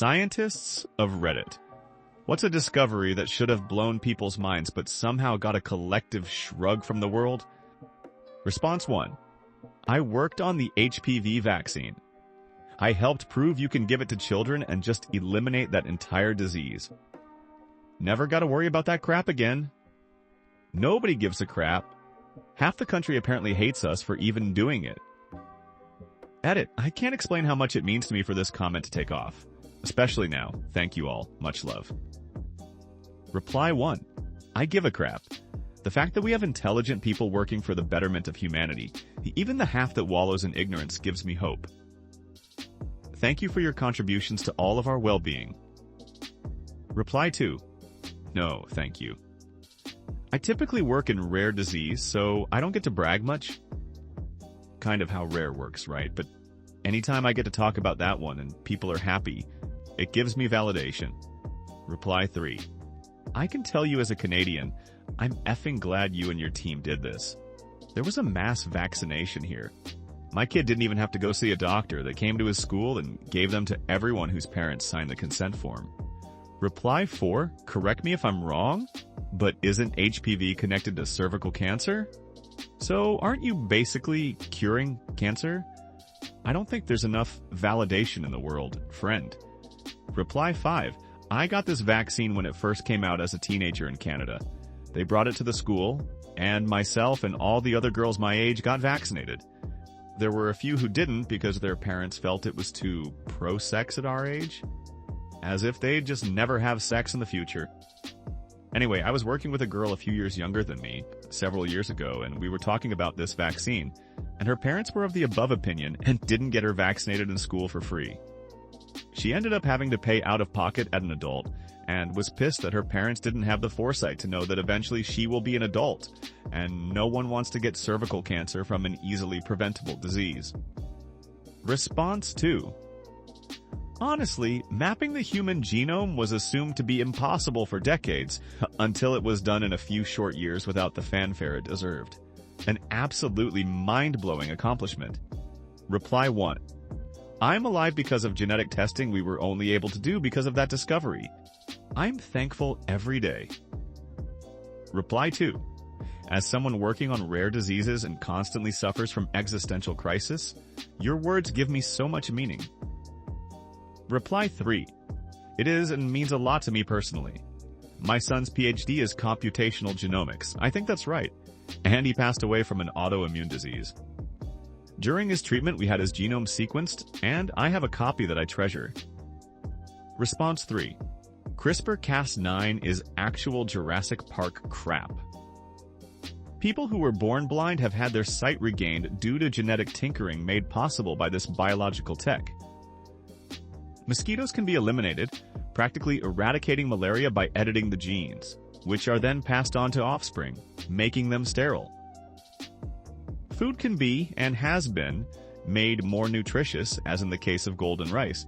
Scientists of Reddit. What's a discovery that should have blown people's minds but somehow got a collective shrug from the world? Response 1. I worked on the HPV vaccine. I helped prove you can give it to children and just eliminate that entire disease. Never gotta worry about that crap again. Nobody gives a crap. Half the country apparently hates us for even doing it. Edit. I can't explain how much it means to me for this comment to take off. Especially now. Thank you all. Much love. Reply 1. I give a crap. The fact that we have intelligent people working for the betterment of humanity, even the half that wallows in ignorance, gives me hope. Thank you for your contributions to all of our well-being. Reply 2. No, thank you. I typically work in rare disease, so I don't get to brag much. Kind of how rare works, right? But anytime I get to talk about that one and people are happy, it gives me validation. Reply 3. I can tell you as a Canadian, I'm effing glad you and your team did this. There was a mass vaccination here. My kid didn't even have to go see a doctor. They came to his school and gave them to everyone whose parents signed the consent form. Reply 4. Correct me if I'm wrong, but isn't HPV connected to cervical cancer? So aren't you basically curing cancer? I don't think there's enough validation in the world, friend. Reply 5. I got this vaccine when it first came out as a teenager in Canada. They brought it to the school, and myself and all the other girls my age got vaccinated. There were a few who didn't because their parents felt it was too pro-sex at our age. As if they'd just never have sex in the future. Anyway, I was working with a girl a few years younger than me, several years ago, and we were talking about this vaccine, and her parents were of the above opinion and didn't get her vaccinated in school for free. She ended up having to pay out of pocket as an adult, and was pissed that her parents didn't have the foresight to know that eventually she will be an adult, and no one wants to get cervical cancer from an easily preventable disease. Response 2. Honestly, mapping the human genome was assumed to be impossible for decades, until it was done in a few short years without the fanfare it deserved. An absolutely mind-blowing accomplishment. Reply 1. I'm alive because of genetic testing we were only able to do because of that discovery. I'm thankful every day. Reply 2. As someone working on rare diseases and constantly suffers from existential crisis, your words give me so much meaning. Reply 3. It is and means a lot to me personally. My son's PhD is computational genomics. I think that's right. And he passed away from an autoimmune disease. During his treatment, we had his genome sequenced, and I have a copy that I treasure. Response 3. CRISPR-Cas9 is actual Jurassic Park crap. People who were born blind have had their sight regained due to genetic tinkering made possible by this biological tech. Mosquitoes can be eliminated, practically eradicating malaria by editing the genes, which are then passed on to offspring, making them sterile. Food can be, and has been, made more nutritious, as in the case of golden rice,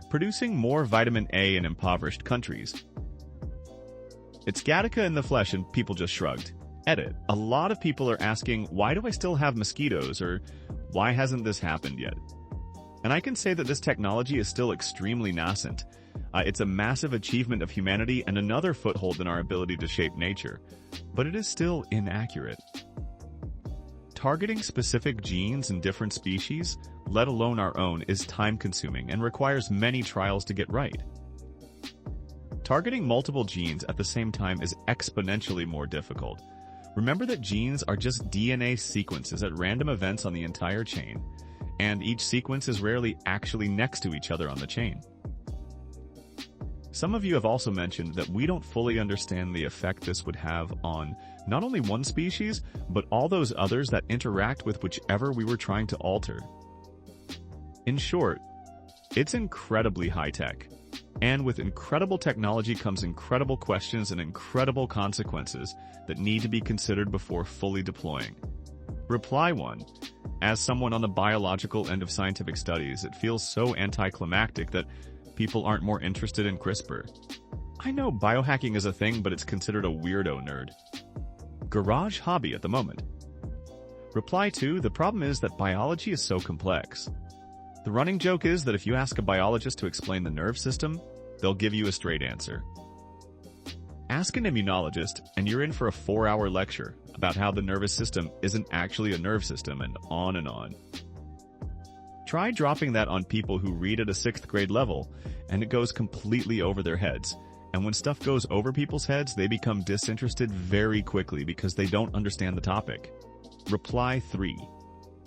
producing more vitamin A in impoverished countries. It's Gattaca in the flesh and people just shrugged. Edit. A lot of people are asking, why do I still have mosquitoes, or why hasn't this happened yet? And I can say that this technology is still extremely nascent. It's a massive achievement of humanity and another foothold in our ability to shape nature. But it is still inaccurate. Targeting specific genes in different species, let alone our own, is time-consuming and requires many trials to get right. Targeting multiple genes at the same time is exponentially more difficult. Remember that genes are just DNA sequences at random events on the entire chain, and each sequence is rarely actually next to each other on the chain. Some of you have also mentioned that we don't fully understand the effect this would have on not only one species, but all those others that interact with whichever we were trying to alter. In short, it's incredibly high-tech, and with incredible technology comes incredible questions and incredible consequences that need to be considered before fully deploying. Reply 1. As someone on the biological end of scientific studies, it feels so anticlimactic that people aren't more interested in CRISPR. I know biohacking is a thing, but it's considered a weirdo nerd. Garage hobby at the moment. Reply 2. The problem is that biology is so complex. The running joke is that if you ask a biologist to explain the nerve system, they'll give you a straight answer. Ask an immunologist, and you're in for a 4-hour lecture about how the nervous system isn't actually a nerve system, and on and on. Try dropping that on people who read at a 6th grade level, and it goes completely over their heads. And when stuff goes over people's heads, they become disinterested very quickly because they don't understand the topic. Reply 3.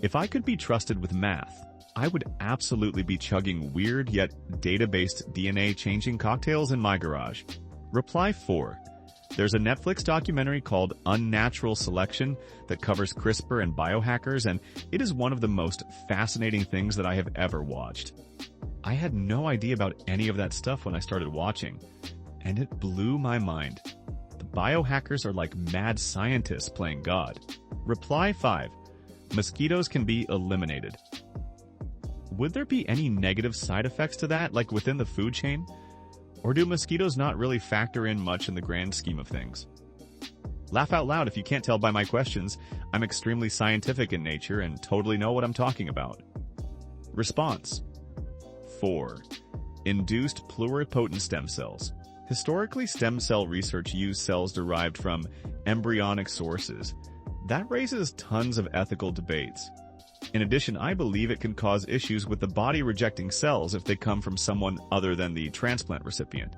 If I could be trusted with math, I would absolutely be chugging weird yet data-based DNA-changing cocktails in my garage. Reply 4. There's a Netflix documentary called Unnatural Selection that covers CRISPR and biohackers, and it is one of the most fascinating things that I have ever watched. I had no idea about any of that stuff when I started watching, and it blew my mind. The biohackers are like mad scientists playing God. Reply 5. Mosquitoes can be eliminated. Would there be any negative side effects to that, like within the food chain? Or do mosquitoes not really factor in much in the grand scheme of things? Laugh out loud if you can't tell by my questions. I'm extremely scientific in nature and totally know what I'm talking about. Response 4. Induced pluripotent stem cells. Historically, stem cell research used cells derived from embryonic sources. That raises tons of ethical debates. In addition, I believe it can cause issues with the body rejecting cells if they come from someone other than the transplant recipient.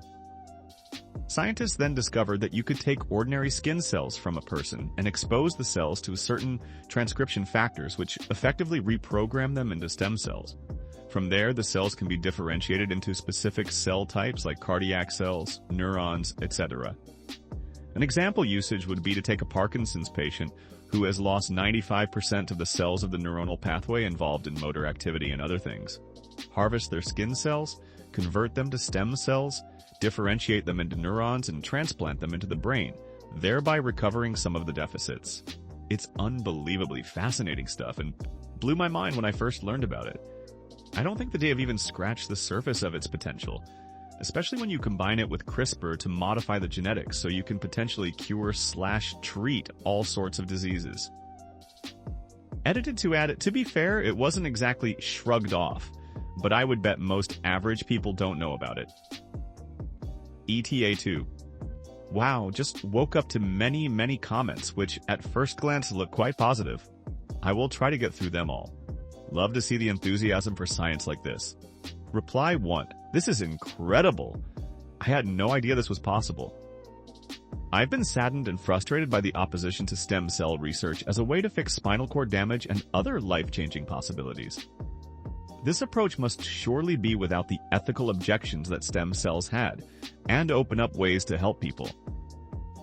Scientists then discovered that you could take ordinary skin cells from a person and expose the cells to certain transcription factors which effectively reprogram them into stem cells. From there, the cells can be differentiated into specific cell types like cardiac cells, neurons, etc. An example usage would be to take a Parkinson's patient who has lost 95% of the cells of the neuronal pathway involved in motor activity and other things. Harvest their skin cells, convert them to stem cells, differentiate them into neurons, and transplant them into the brain, thereby recovering some of the deficits. It's unbelievably fascinating stuff and blew my mind when I first learned about it. I don't think that they have even scratched the surface of its potential, especially when you combine it with CRISPR to modify the genetics so you can potentially cure/treat all sorts of diseases. Edited to add it, to be fair, it wasn't exactly shrugged off, but I would bet most average people don't know about it. ETA 2. Wow, just woke up to many comments, which at first glance look quite positive. I will try to get through them all. Love to see the enthusiasm for science like this. Reply 1. This is incredible. I had no idea this was possible. I've been saddened and frustrated by the opposition to stem cell research as a way to fix spinal cord damage and other life-changing possibilities. This approach must surely be without the ethical objections that stem cells had, and open up ways to help people.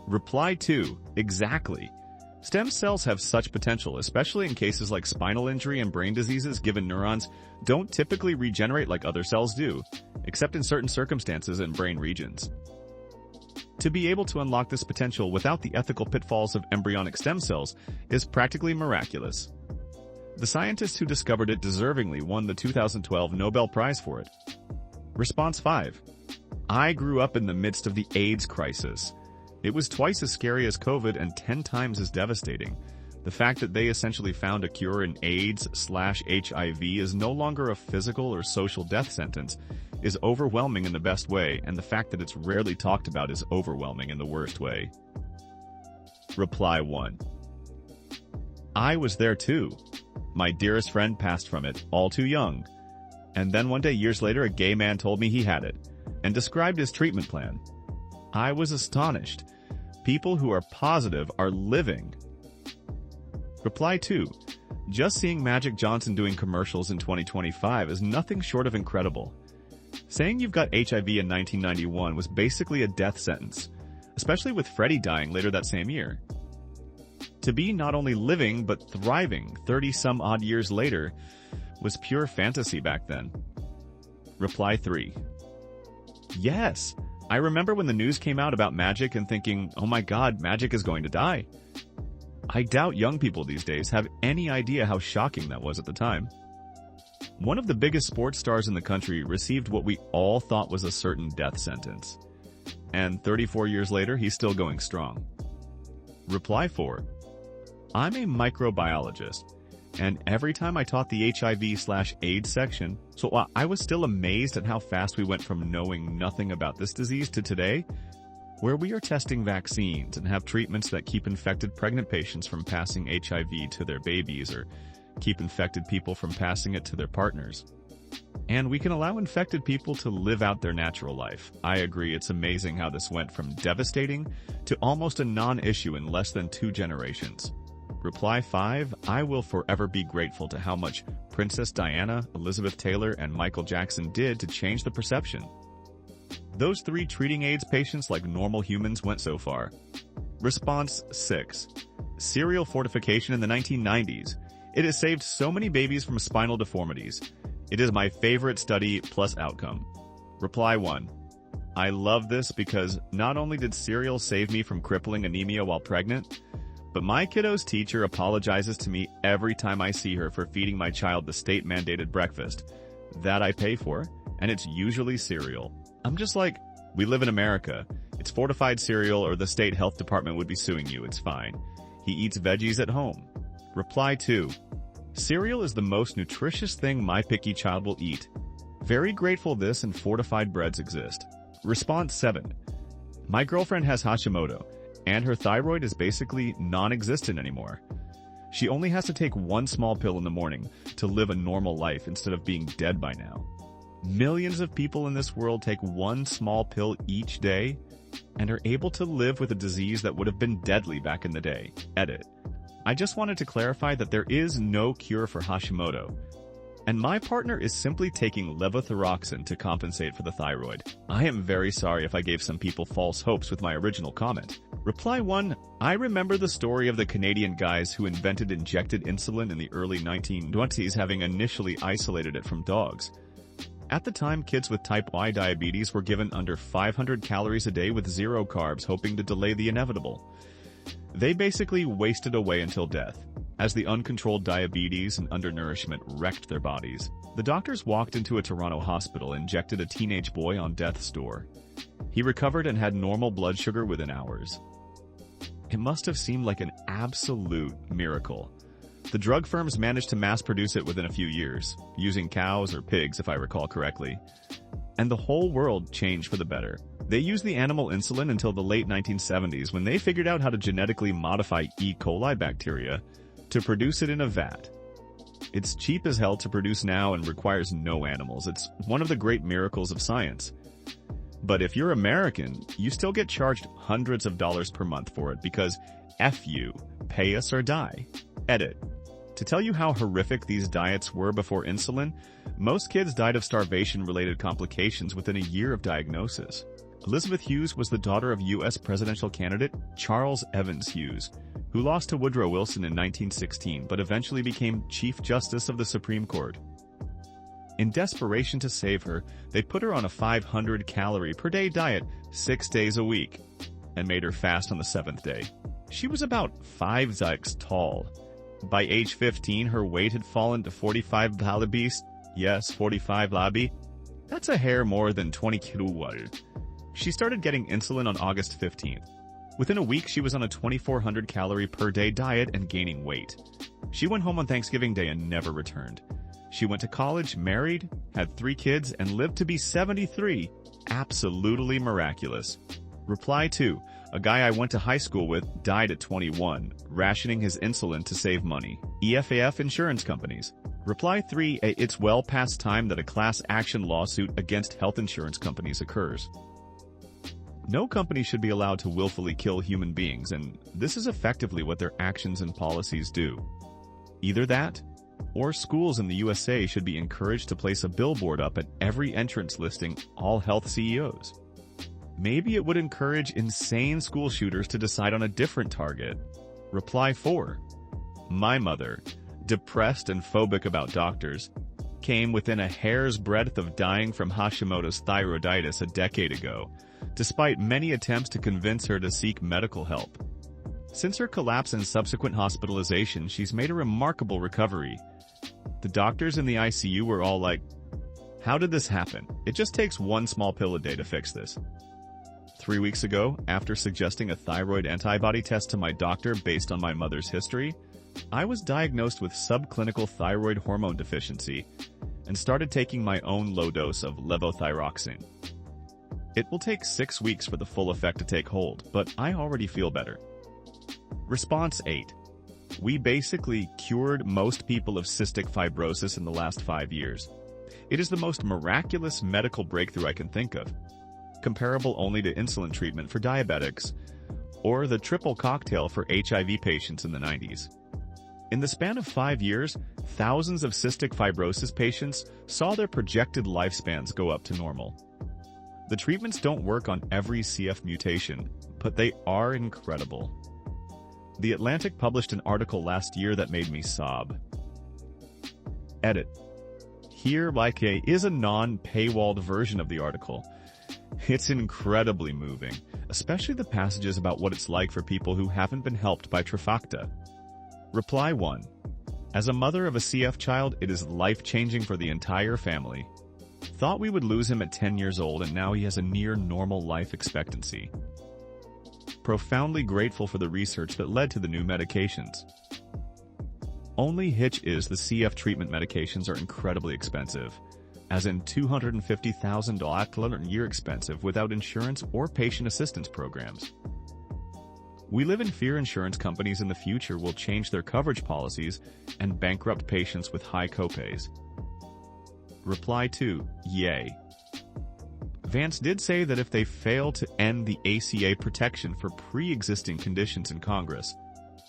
Reply 2. Exactly. Stem cells have such potential, especially in cases like spinal injury and brain diseases, given neurons don't typically regenerate like other cells do, except in certain circumstances and brain regions. To be able to unlock this potential without the ethical pitfalls of embryonic stem cells is practically miraculous. The scientists who discovered it deservingly won the 2012 Nobel Prize for it. Response 5. I grew up in the midst of the AIDS crisis. It was twice as scary as COVID and 10 times as devastating. The fact that they essentially found a cure in AIDS/HIV is no longer a physical or social death sentence is overwhelming in the best way, and the fact that it's rarely talked about is overwhelming in the worst way. Reply 1. I was there too. My dearest friend passed from it, all too young. And then one day, years later, a gay man told me he had it, and described his treatment plan. I was astonished. People who are positive are living. Reply 2. Just seeing Magic Johnson doing commercials in 2025 is nothing short of incredible. Saying you've got HIV in 1991 was basically a death sentence, especially with Freddie dying later that same year. To be not only living but thriving 30-some-odd years later was pure fantasy back then. Reply 3. Yes, I remember when the news came out about Magic and thinking, oh my god, Magic is going to die. I doubt young people these days have any idea how shocking that was at the time. One of the biggest sports stars in the country received what we all thought was a certain death sentence. And 34 years later, he's still going strong. Reply 4. I'm a microbiologist, And every time I taught the HIV/AIDS section, so I was still amazed at how fast we went from knowing nothing about this disease to today, where we are testing vaccines and have treatments that keep infected pregnant patients from passing HIV to their babies or keep infected people from passing it to their partners. And we can allow infected people to live out their natural life. I agree, it's amazing how this went from devastating to almost a non-issue in less than 2 generations. Reply 5, I will forever be grateful to how much Princess Diana, Elizabeth Taylor, and Michael Jackson did to change the perception. Those 3 treating AIDS patients like normal humans went so far. Response 6, cereal fortification in the 1990s. It has saved so many babies from spinal deformities. It is my favorite study plus outcome. Reply 1. I love this because not only did cereal save me from crippling anemia while pregnant, but my kiddo's teacher apologizes to me every time I see her for feeding my child the state-mandated breakfast that I pay for, and it's usually cereal. I'm just like, we live in America. It's fortified cereal or the state health department would be suing you. It's fine. He eats veggies at home. Reply 2. Cereal is the most nutritious thing my picky child will eat. Very grateful this and fortified breads exist. Response 7. My girlfriend has Hashimoto, and her thyroid is basically non-existent anymore. She only has to take 1 small pill in the morning to live a normal life instead of being dead by now. Millions of people in this world take 1 small pill each day and are able to live with a disease that would have been deadly back in the day. Edit. I just wanted to clarify that there is no cure for Hashimoto, and my partner is simply taking levothyroxine to compensate for the thyroid. I am very sorry if I gave some people false hopes with my original comment. Reply 1. I remember the story of the Canadian guys who invented injected insulin in the early 1920s, having initially isolated it from dogs. At the time, kids with type 1 diabetes were given under 500 calories a day with 0 carbs, hoping to delay the inevitable. They basically wasted away until death, as the uncontrolled diabetes and undernourishment wrecked their bodies. The doctors walked into a Toronto hospital and injected a teenage boy on death's door. He recovered and had normal blood sugar within hours. It must have seemed like an absolute miracle. The drug firms managed to mass-produce it within a few years, using cows or pigs if I recall correctly. And the whole world changed for the better. They used the animal insulin until the late 1970s when they figured out how to genetically modify E. coli bacteria to produce it in a vat. It's cheap as hell to produce now and requires no animals. It's one of the great miracles of science. But if you're American, you still get charged hundreds of dollars per month for it because F you, pay us or die. Edit. To tell you how horrific these diets were before insulin, most kids died of starvation-related complications within a year of diagnosis. Elizabeth Hughes was the daughter of U.S. presidential candidate Charles Evans Hughes, who lost to Woodrow Wilson in 1916 but eventually became Chief Justice of the Supreme Court. In desperation to save her, they put her on a 500-calorie-per-day diet 6 days a week and made her fast on the 7th day. She was about 5'6" tall. By age 15, her weight had fallen to 45 lbs. Yes, 45 lb. That's a hair more than 20 kg. She started getting insulin on August 15th. Within a week, she was on a 2,400 calorie per day diet and gaining weight. She went home on Thanksgiving Day and never returned. She went to college, married, had 3 kids, and lived to be 73. Absolutely miraculous. Reply 2. A guy I went to high school with died at 21, rationing his insulin to save money. EFAF insurance companies. Reply 3. It's well past time that a class action lawsuit against health insurance companies occurs. No company should be allowed to willfully kill human beings, and this is effectively what their actions and policies do. Either that, or schools in the USA should be encouraged to place a billboard up at every entrance listing all health CEOs. Maybe it would encourage insane school shooters to decide on a different target. Reply 4. My mother, depressed and phobic about doctors, came within a hair's breadth of dying from Hashimoto's thyroiditis a decade ago, despite many attempts to convince her to seek medical help. Since her collapse and subsequent hospitalization, she's made a remarkable recovery. The doctors in the ICU were all like, "How did this happen? It just takes 1 small pill a day to fix this." 3 weeks ago, after suggesting a thyroid antibody test to my doctor based on my mother's history, I was diagnosed with subclinical thyroid hormone deficiency and started taking my own low dose of levothyroxine. It will take 6 weeks for the full effect to take hold, but I already feel better. Response 8. We basically cured most people of cystic fibrosis in the last 5 years. It is the most miraculous medical breakthrough I can think of, comparable only to insulin treatment for diabetics, or the triple cocktail for HIV patients in the 90s. In the span of 5 years, thousands of cystic fibrosis patients saw their projected lifespans go up to normal. The treatments don't work on every CF mutation, but they are incredible. The Atlantic published an article last year that made me sob. Edit. Here, LAKEY is a non-paywalled version of the article. It's incredibly moving, especially the passages about what it's like for people who haven't been helped by Trifecta. Reply 1. As a mother of a CF child, it is life-changing for the entire family. Thought we would lose him at 10 years old, and now he has a near normal life expectancy. Profoundly grateful for the research that led to the new medications. Only hitch is the CF treatment medications are incredibly expensive, as in $250,000 a year expensive without insurance or patient assistance programs. We live in fear insurance companies in the future will change their coverage policies and bankrupt patients with high copays. Reply 2, yay. Vance did say that if they fail to end the ACA protection for pre-existing conditions in Congress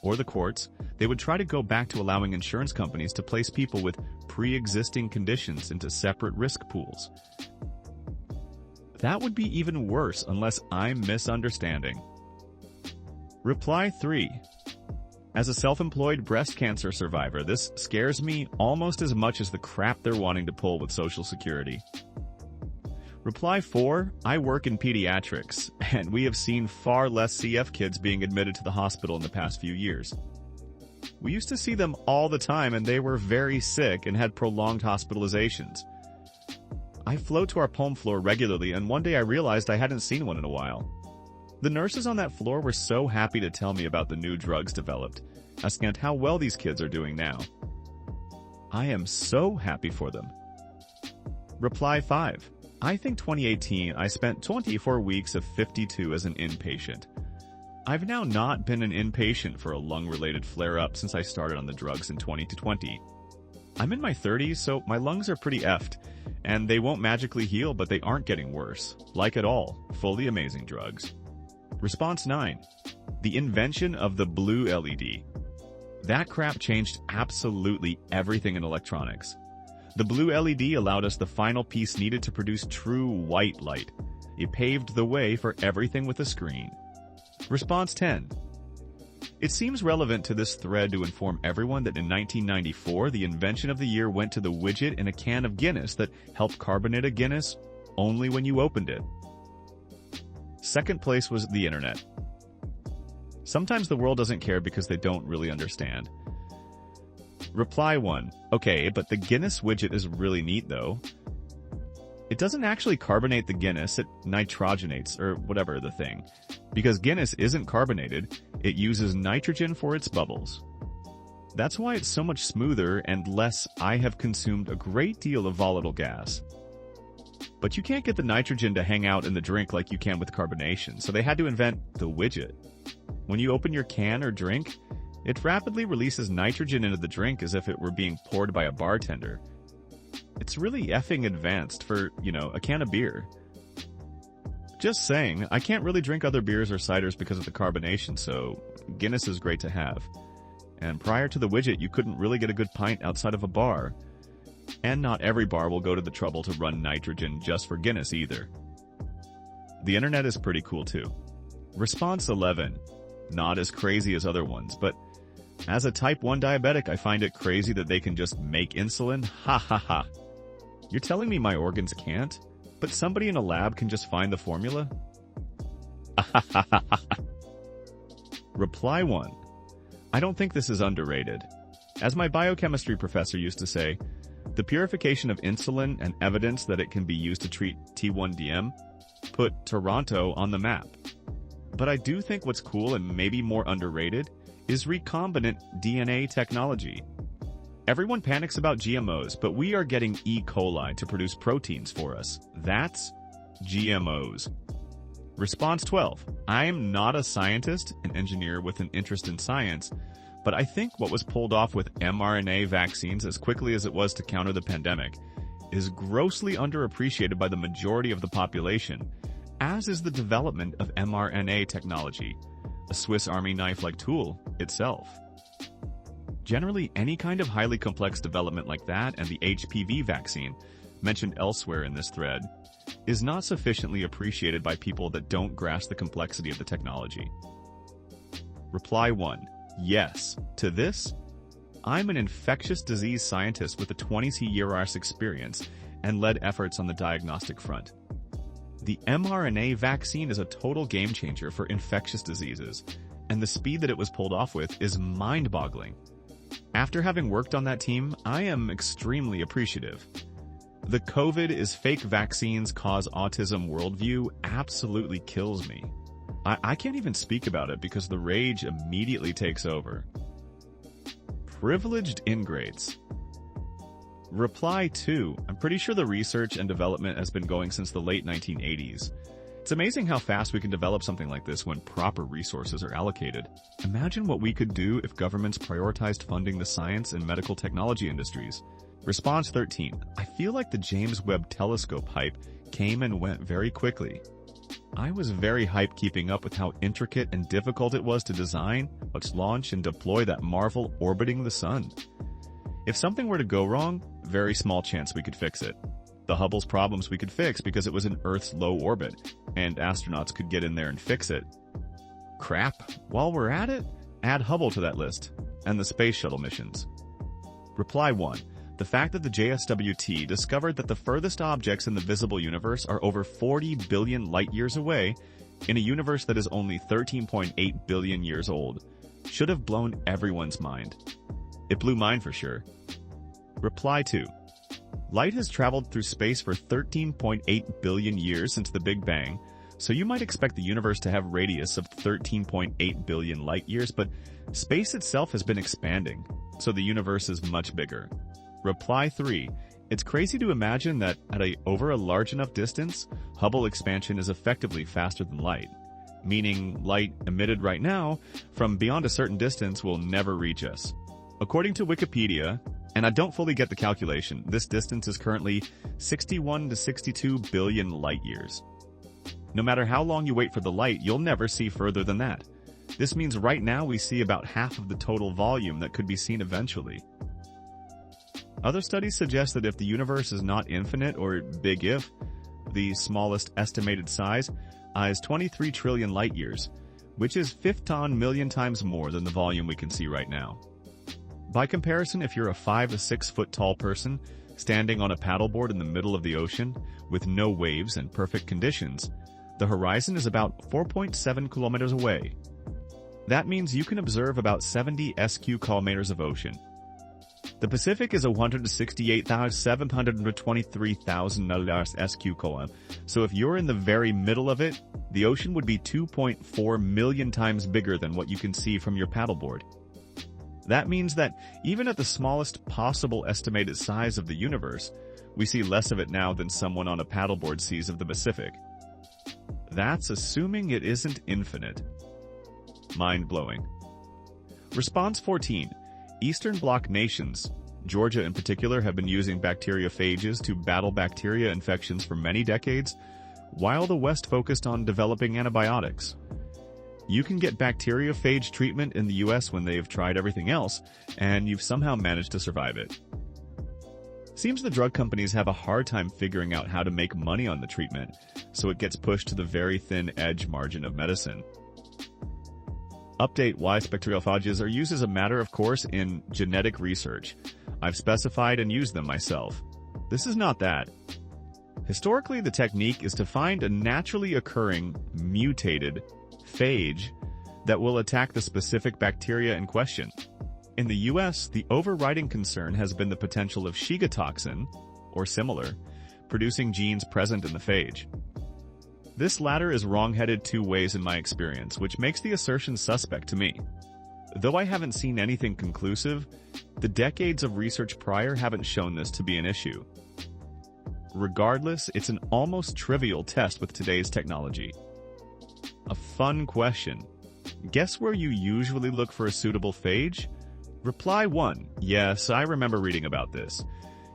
or the courts, they would try to go back to allowing insurance companies to place people with pre-existing conditions into separate risk pools. That would be even worse unless I'm misunderstanding. Reply 3. As a self-employed breast cancer survivor, this scares me almost as much as the crap they're wanting to pull with Social Security. Reply 4. I work in pediatrics, and we have seen far less CF kids being admitted to the hospital in the past few years. We used to see them all the time, and they were very sick and had prolonged hospitalizations. I float to our pulm floor regularly, and one day I realized I hadn't seen one in a while. The nurses on that floor were so happy to tell me about the new drugs developed, asking how well these kids are doing now. I am so happy for them. Reply 5. I think 2018 I spent 24 weeks of 52 as an inpatient. I've now not been an inpatient for a lung-related flare-up since I started on the drugs in 2020. I'm in my 30s, so my lungs are pretty effed, and they won't magically heal, but they aren't getting worse. Like at all. Fully amazing drugs. Response 9. The invention of the blue LED. That crap changed absolutely everything in electronics. The blue LED allowed us the final piece needed to produce true white light. It paved the way for everything with a screen. Response 10. It seems relevant to this thread to inform everyone that in 1994, the invention of the year went to the widget in a can of Guinness that helped carbonate a Guinness only when you opened it. Second place was the internet. Sometimes the world doesn't care because they don't really understand. Reply 1. Okay, but the Guinness widget is really neat though. It doesn't actually carbonate the Guinness, it nitrogenates, or whatever the thing. Because Guinness isn't carbonated, it uses nitrogen for its bubbles. That's why it's so much smoother and less. I have consumed a great deal of volatile gas. But you can't get the nitrogen to hang out in the drink like you can with carbonation, so they had to invent the widget. When you open your can or drink, it rapidly releases nitrogen into the drink as if it were being poured by a bartender. It's really effing advanced for, a can of beer. Just saying, I can't really drink other beers or ciders because of the carbonation, so Guinness is great to have. And prior to the widget, you couldn't really get a good pint outside of a bar. And not every bar will go to the trouble to run nitrogen just for Guinness either. The internet is pretty cool too. Response 11. Not as crazy as other ones, but as a type 1 diabetic, I find it crazy that they can just make insulin. Ha ha ha. You're telling me my organs can't? But somebody in a lab can just find the formula? Reply 1. I don't think this is underrated. As my biochemistry professor used to say, the purification of insulin and evidence that it can be used to treat T1DM put Toronto on the map. But I do think what's cool and maybe more underrated is recombinant DNA technology. Everyone panics about GMOs, but we are getting E. coli to produce proteins for us. That's GMOs. Response 12. I am not a scientist, an engineer with an interest in science, but I think what was pulled off with mRNA vaccines as quickly as it was to counter the pandemic is grossly underappreciated by the majority of the population, as is the development of mRNA technology, a Swiss Army knife-like tool itself. Generally, any kind of highly complex development like that and the HPV vaccine, mentioned elsewhere in this thread, is not sufficiently appreciated by people that don't grasp the complexity of the technology. Reply 1. Yes. To this, I'm an infectious disease scientist with a 20-year experience and led efforts on the diagnostic front. The mRNA vaccine is a total game changer for infectious diseases, and the speed that it was pulled off with is mind-boggling. After having worked on that team, I am extremely appreciative. The COVID is fake vaccines cause autism worldview absolutely kills me. I can't even speak about it because the rage immediately takes over. Privileged ingrates. Reply 2. I'm pretty sure the research and development has been going since the late 1980s. It's amazing how fast we can develop something like this when proper resources are allocated. Imagine what we could do if governments prioritized funding the science and medical technology industries. Response 13. I feel like the James Webb Telescope hype came and went very quickly. I was very hyped keeping up with how intricate and difficult it was to design, launch, and deploy that marvel orbiting the sun. If something were to go wrong, very small chance we could fix it. The Hubble's problems we could fix because it was in Earth's low orbit, and astronauts could get in there and fix it. Crap, while we're at it, add Hubble to that list, and the space shuttle missions. Reply 1. The fact that the JSWT discovered that the furthest objects in the visible universe are over 40 billion light-years away, in a universe that is only 13.8 billion years old, should have blown everyone's mind. It blew mine for sure. Reply 2. Light has traveled through space for 13.8 billion years since the Big Bang, so you might expect the universe to have a radius of 13.8 billion light-years, but space itself has been expanding, so the universe is much bigger. Reply 3. It's crazy to imagine that over a large enough distance, Hubble expansion is effectively faster than light, meaning light emitted right now from beyond a certain distance will never reach us. According to Wikipedia, and I don't fully get the calculation, this distance is currently 61 to 62 billion light-years. No matter how long you wait for the light, you'll never see further than that. This means right now we see about half of the total volume that could be seen eventually. Other studies suggest that if the universe is not infinite, or big if, the smallest estimated size is 23 trillion light-years, which is 15 million times more than the volume we can see right now. By comparison, if you're a 5 to 6 foot tall person standing on a paddleboard in the middle of the ocean with no waves and perfect conditions, the horizon is about 4.7 kilometers away. That means you can observe about 70 SQ kilometers of ocean. The Pacific is 168,723,000 SQ km, so if you're in the very middle of it, the ocean would be 2.4 million times bigger than what you can see from your paddleboard. That means that even at the smallest possible estimated size of the universe, we see less of it now than someone on a paddleboard sees of the Pacific. That's assuming it isn't infinite. Mind-blowing. Response 14. Eastern Bloc nations, Georgia in particular, have been using bacteriophages to battle bacteria infections for many decades, while the West focused on developing antibiotics. You can get bacteriophage treatment in the US when they've tried everything else, and you've somehow managed to survive it. Seems the drug companies have a hard time figuring out how to make money on the treatment, so it gets pushed to the very thin edge margin of medicine. Update: why bacteriophages are used as a matter of course in genetic research. I've specified and used them myself. This is not that. Historically, the technique is to find a naturally occurring, mutated phage that will attack the specific bacteria in question. In the US, the overriding concern has been the potential of Shiga toxin, or similar, producing genes present in the phage. This latter is wrong-headed two ways in my experience, which makes the assertion suspect to me. Though I haven't seen anything conclusive, the decades of research prior haven't shown this to be an issue. Regardless, it's an almost trivial test with today's technology. A fun question. Guess where you usually look for a suitable phage? Reply 1. Yes, I remember reading about this.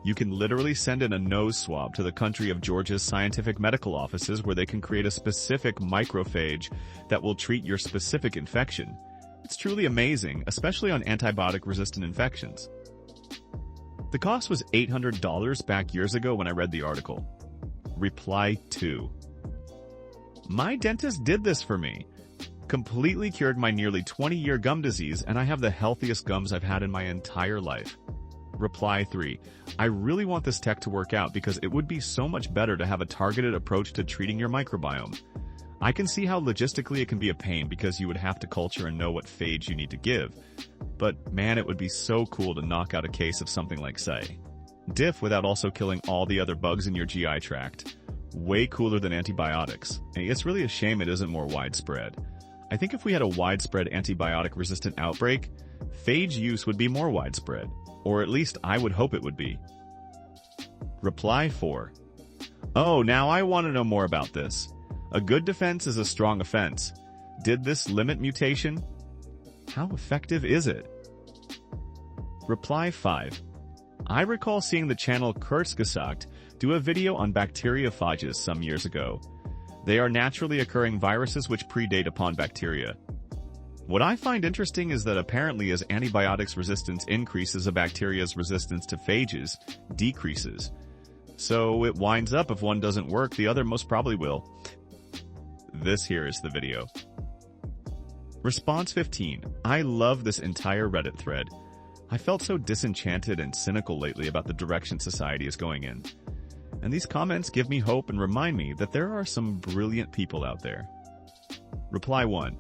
You can literally send in a nose swab to the country of Georgia's scientific medical offices where they can create a specific microphage that will treat your specific infection. It's truly amazing, especially on antibiotic-resistant infections. The cost was $800 back years ago when I read the article. Reply 2. My dentist did this for me. Completely cured my nearly 20-year gum disease, and I have the healthiest gums I've had in my entire life. Reply 3. I really want this tech to work out because it would be so much better to have a targeted approach to treating your microbiome. I can see how logistically it can be a pain because you would have to culture and know what phage you need to give. But man, it would be so cool to knock out a case of something like, say, diff without also killing all the other bugs in your GI tract. Way cooler than antibiotics. It's really a shame it isn't more widespread. I think if we had a widespread antibiotic-resistant outbreak, phage use would be more widespread. Or at least I would hope it would be. Reply 4. Oh, now I want to know more about this. A good defense is a strong offense. Did this limit mutation? How effective is it? Reply 5. I recall seeing the channel Kurzgesagt do a video on bacteriophages some years ago. They are naturally occurring viruses which predate upon bacteria. What I find interesting is that apparently as antibiotics resistance increases, a bacteria's resistance to phages decreases. So it winds up if one doesn't work, the other most probably will. This here is the video. Response 15. I love this entire Reddit thread. I felt so disenchanted and cynical lately about the direction society is going in. And these comments give me hope and remind me that there are some brilliant people out there. Reply 1.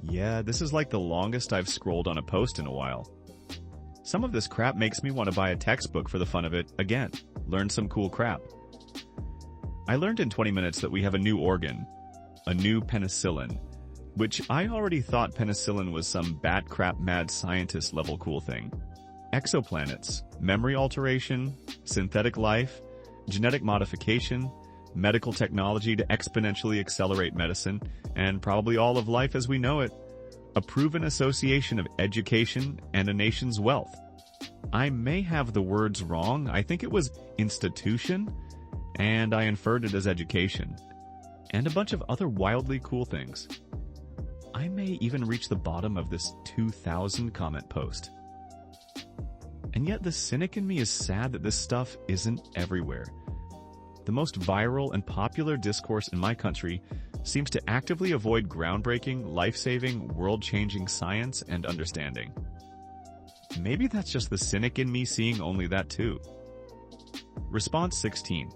Yeah, this is like the longest I've scrolled on a post in a while. Some of this crap makes me want to buy a textbook for the fun of it again. Learn some cool crap. I learned in 20 minutes that we have a new organ, a new penicillin, which I already thought penicillin was some bat crap mad scientist level cool thing. Exoplanets, memory alteration, synthetic life, genetic modification, medical technology to exponentially accelerate medicine, and probably all of life as we know it, a proven association of education and a nation's wealth. I may have the words wrong. I think it was institution, and I inferred it as education, and a bunch of other wildly cool things. I may even reach the bottom of this 2,000 comment post. And yet the cynic in me is sad that this stuff isn't everywhere. The most viral and popular discourse in my country seems to actively avoid groundbreaking, life-saving, world-changing science and understanding. Maybe that's just the cynic in me seeing only that too. Response 16.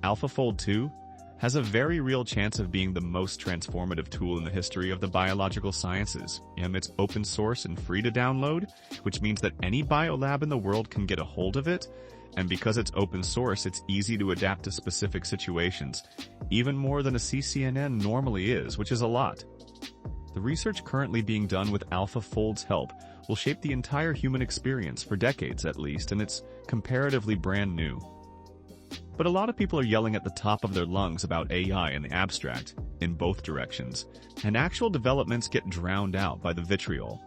AlphaFold 2 has a very real chance of being the most transformative tool in the history of the biological sciences. It's open source and free to download, which means that any biolab in the world can get a hold of it, and because it's open source, it's easy to adapt to specific situations, even more than a CCNN normally is, which is a lot. The research currently being done with AlphaFold's help will shape the entire human experience for decades at least, and it's comparatively brand new. But a lot of people are yelling at the top of their lungs about AI in the abstract, in both directions, and actual developments get drowned out by the vitriol.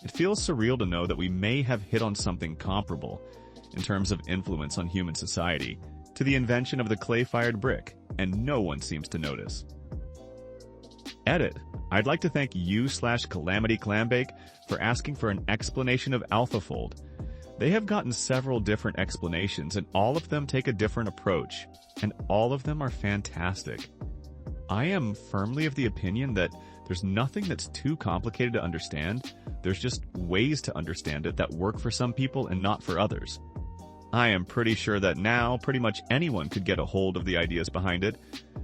It feels surreal to know that we may have hit on something comparable, in terms of influence on human society, to the invention of the clay-fired brick, and no one seems to notice. Edit. I'd like to thank you/CalamityClambake for asking for an explanation of AlphaFold. They have gotten several different explanations, and all of them take a different approach, and all of them are fantastic. I am firmly of the opinion that there's nothing that's too complicated to understand. There's just ways to understand it that work for some people and not for others. I am pretty sure that now pretty much anyone could get a hold of the ideas behind it,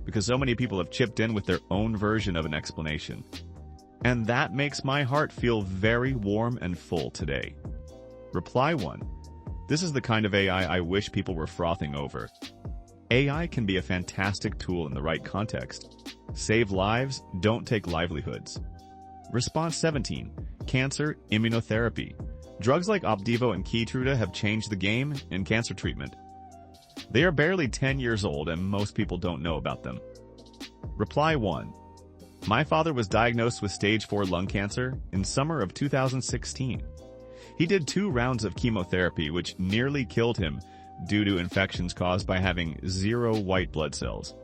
because so many people have chipped in with their own version of an explanation. And that makes my heart feel very warm and full today. Reply 1. This is the kind of AI I wish people were frothing over. AI can be a fantastic tool in the right context. Save lives, don't take livelihoods. Response 17. cancer immunotherapy. Drugs like Opdivo and Keytruda have changed the game in cancer treatment. They are barely 10 years old and most people don't know about them. Reply 1. My father was diagnosed with stage 4 lung cancer in summer of 2016. He did 2 rounds of chemotherapy which nearly killed him due to infections caused by having 0 white blood cells.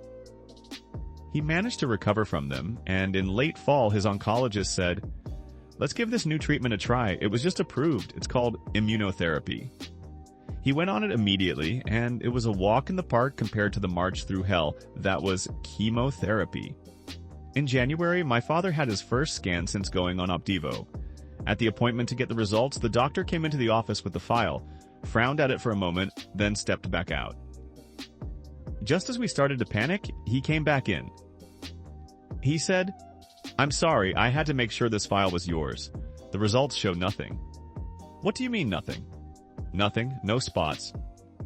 He managed to recover from them, and in late fall his oncologist said, "Let's give this new treatment a try. It was just approved. It's called immunotherapy." He went on it immediately, and it was a walk in the park compared to the march through hell that was chemotherapy. In January, my father had his first scan since going on Opdivo. At the appointment to get the results, the doctor came into the office with the file, frowned at it for a moment, then stepped back out. Just as we started to panic, he came back in. He said, "I'm sorry, I had to make sure this file was yours. The results show nothing." "What do you mean nothing?" "Nothing, no spots.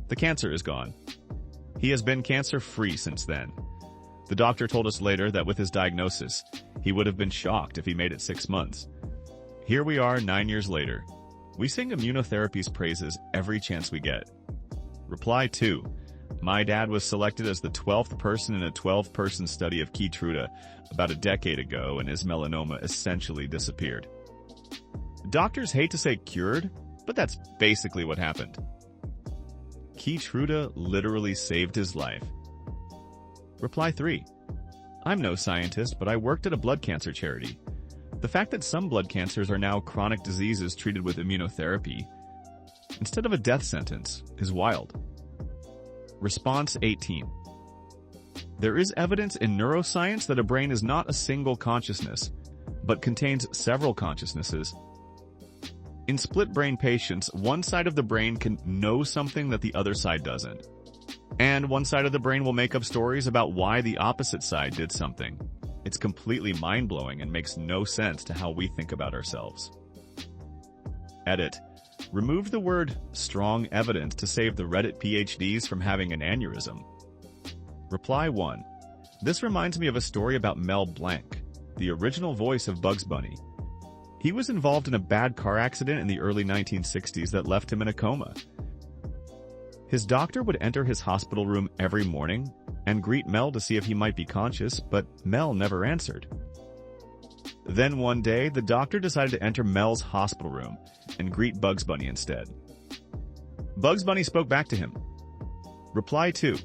The cancer is gone." He has been cancer-free since then. The doctor told us later that with his diagnosis, he would have been shocked if he made it 6 months. Here we are 9 years later. We sing immunotherapy's praises every chance we get. Reply 2. My dad was selected as the 12th person in a 12-person study of Keytruda about a decade ago, and his melanoma essentially disappeared. Doctors hate to say cured, but that's basically what happened. Keytruda literally saved his life. Reply 3. I'm no scientist, but I worked at a blood cancer charity. The fact that some blood cancers are now chronic diseases treated with immunotherapy, instead of a death sentence, is wild. Response 18. There is evidence in neuroscience that a brain is not a single consciousness, but contains several consciousnesses. In split-brain patients, one side of the brain can know something that the other side doesn't. And one side of the brain will make up stories about why the opposite side did something. It's completely mind-blowing and makes no sense to how we think about ourselves. Edit. Remove the word strong evidence to save the Reddit PhDs from having an aneurysm. Reply 1. This reminds me of a story about Mel Blanc, the original voice of Bugs Bunny. He was involved in a bad car accident in the early 1960s that left him in a coma. His doctor would enter his hospital room every morning and greet Mel to see if he might be conscious, but Mel never answered. Then one day, the doctor decided to enter Mel's hospital room and greet Bugs Bunny instead. Bugs Bunny spoke back to him. Reply 2.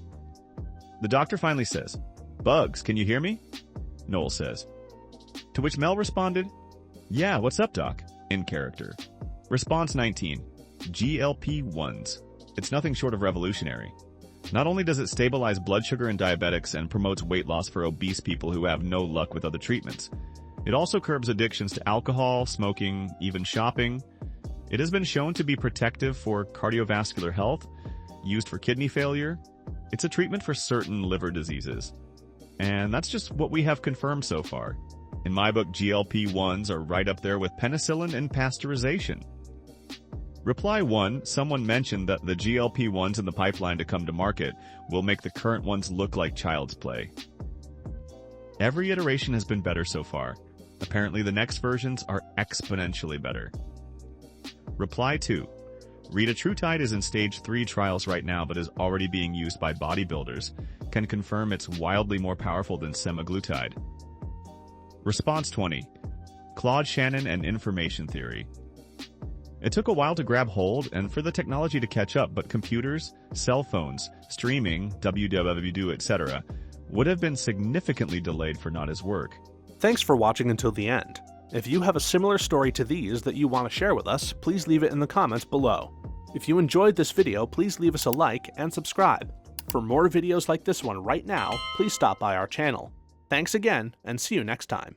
The doctor finally says, "Bugs, can you hear me?" Noel says. To which Mel responded, "Yeah, what's up, Doc?" in character. Response 19. GLP-1s. It's nothing short of revolutionary. Not only does it stabilize blood sugar in diabetics and promotes weight loss for obese people who have no luck with other treatments, it also curbs addictions to alcohol, smoking, even shopping. It has been shown to be protective for cardiovascular health, used for kidney failure. It's a treatment for certain liver diseases. And that's just what we have confirmed so far. In my book, GLP-1s are right up there with penicillin and pasteurization. Reply 1, someone mentioned that the GLP-1s in the pipeline to come to market will make the current ones look like child's play. Every iteration has been better so far. Apparently the next versions are exponentially better. Reply 2. Retatrutide is in stage 3 trials right now but is already being used by bodybuilders. Can confirm it's wildly more powerful than semaglutide. Response 20. Claude Shannon and information theory. It took a while to grab hold and for the technology to catch up, but computers, cell phones, streaming, www, etc. would have been significantly delayed for not his work. Thanks for watching until the end. If you have a similar story to these that you want to share with us, please leave it in the comments below. If you enjoyed this video, please leave us a like and subscribe. For more videos like this one right now, please stop by our channel. Thanks again, and see you next time.